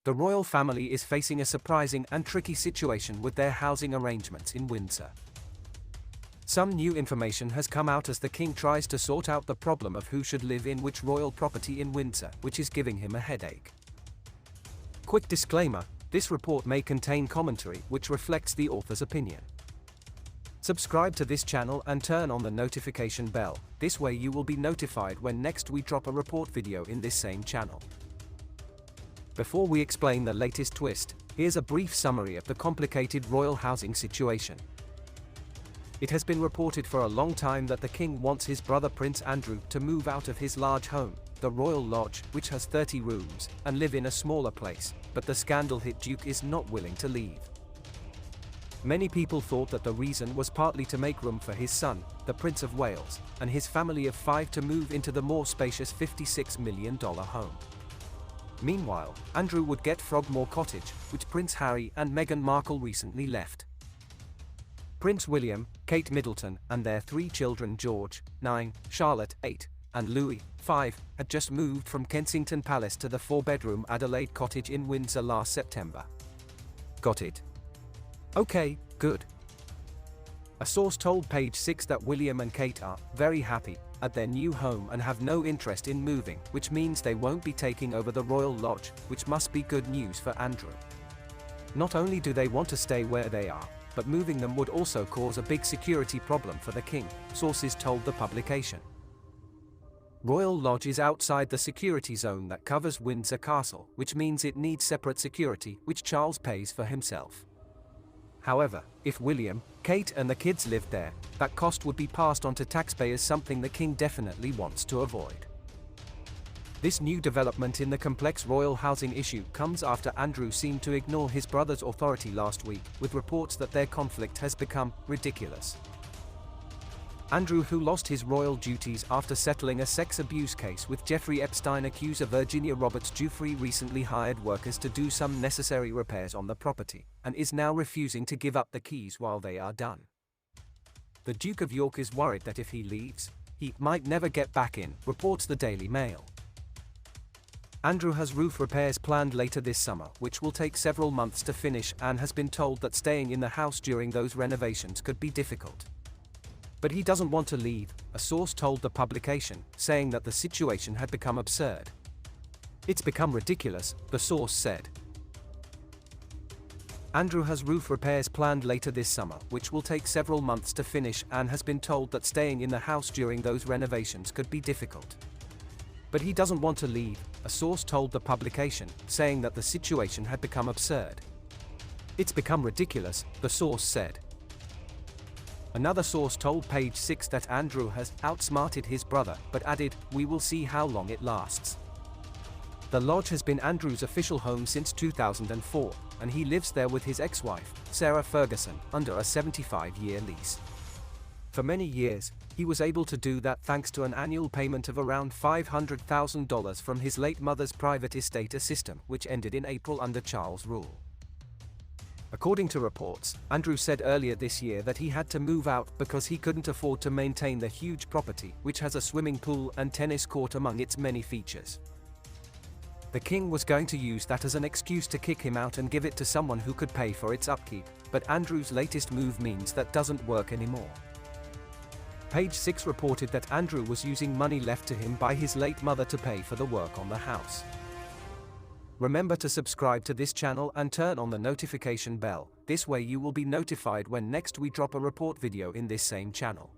The royal family is facing a surprising and tricky situation with their housing arrangements in Windsor. Some new information has come out as the king tries to sort out the problem of who should live in which royal property in Windsor, which is giving him a headache. Quick disclaimer, this report may contain commentary which reflects the author's opinion. Subscribe to this channel and turn on the notification bell, this way you will be notified when next we drop a report video in this same channel. Before we explain the latest twist, here's a brief summary of the complicated royal housing situation. It has been reported for a long time that the king wants his brother Prince Andrew to move out of his large home, the Royal Lodge, which has 30 rooms, and live in a smaller place, but the scandal-hit Duke is not willing to leave. Many people thought that the reason was partly to make room for his son, the Prince of Wales, and his family of 5 to move into the more spacious $56 million home. Meanwhile, Andrew would get Frogmore Cottage, which Prince Harry and Meghan Markle recently left. Prince William, Kate Middleton, and their 3 children George, 9, Charlotte, 8, and Louis, 5, had just moved from Kensington Palace to the 4-bedroom Adelaide Cottage in Windsor last September. Got it? Okay, good. A source told Page 6 that William and Kate are very happy at their new home and have no interest in moving, which means they won't be taking over the Royal Lodge, which must be good news for Andrew. Not only do they want to stay where they are, but moving them would also cause a big security problem for the king, sources told the publication. Royal Lodge is outside the security zone that covers Windsor Castle, which means it needs separate security, which Charles pays for himself. However, if William, Kate and the kids lived there, that cost would be passed on to taxpayers, something the king definitely wants to avoid. This new development in the complex royal housing issue comes after Andrew seemed to ignore his brother's authority last week, with reports that their conflict has become ridiculous. Andrew, who lost his royal duties after settling a sex abuse case with Jeffrey Epstein accuser Virginia Roberts Giuffre, recently hired workers to do some necessary repairs on the property, and is now refusing to give up the keys while they are done. The Duke of York is worried that if he leaves, he might never get back in, reports the Daily Mail. Andrew has roof repairs planned later this summer, which will take several months to finish, and has been told that staying in the house during those renovations could be difficult. But he doesn't want to leave, a source told the publication, saying that the situation had become absurd. It's become ridiculous, the source said. Andrew has roof repairs planned later this summer, which will take several months to finish, and has been told that staying in the house during those renovations could be difficult. But he doesn't want to leave, a source told the publication, saying that the situation had become absurd. It's become ridiculous, the source said. Another source told Page 6 that Andrew has outsmarted his brother, but added, "We will see how long it lasts." The lodge has been Andrew's official home since 2004, and he lives there with his ex-wife, Sarah Ferguson, under a 75-year lease. For many years, he was able to do that thanks to an annual payment of around $500,000 from his late mother's private estate assistant, which ended in April under Charles' rule. According to reports, Andrew said earlier this year that he had to move out because he couldn't afford to maintain the huge property, which has a swimming pool and tennis court among its many features. The king was going to use that as an excuse to kick him out and give it to someone who could pay for its upkeep, but Andrew's latest move means that doesn't work anymore. Page 6 reported that Andrew was using money left to him by his late mother to pay for the work on the house. Remember to subscribe to this channel and turn on the notification bell, this way you will be notified when next we drop a report video in this same channel.